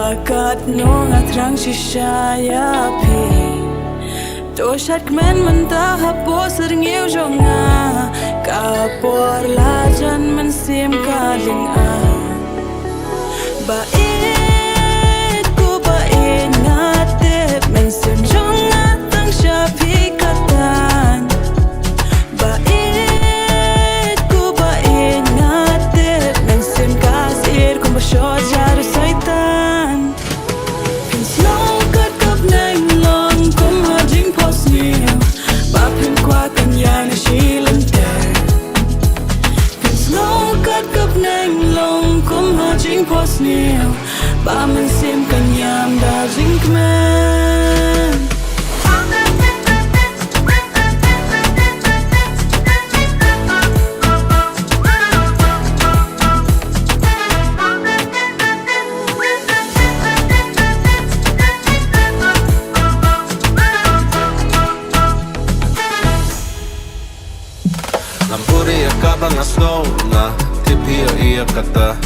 Bakat nung atrang shisaya pi to shat kmen manta hapo serngiu jonga kapor lajan man sim kaling a ba it ngate men sim jonga tang shapi katan ba it ngate men sim kasir kum shot jar saitan pin slow kat kap nang long kum ha JINGPHOHSNIEW ba pin kwa kan ya na shilan ter pin slow kat kap nang long kum ha JINGPHOHSNIEW ba man sim kan yam da JINGKMAN Lampuri akabang asno na tipio iya kata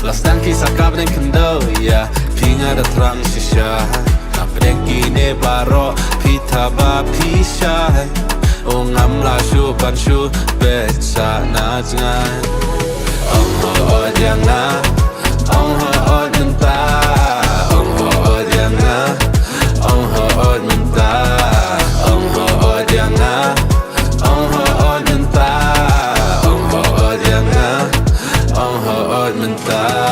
Lastan kisah kabren kendo ya Pinga da trang shisha Kapren kine baro pita ba pisha O ngam la shu ban shu becha na jangan Ong ho o diang na Ong ho o nunta Ong ho o diang na Ong ho o nunta Ong ho o diang na Ong ho o nunta Ong ho o diang na Ong ho o nunta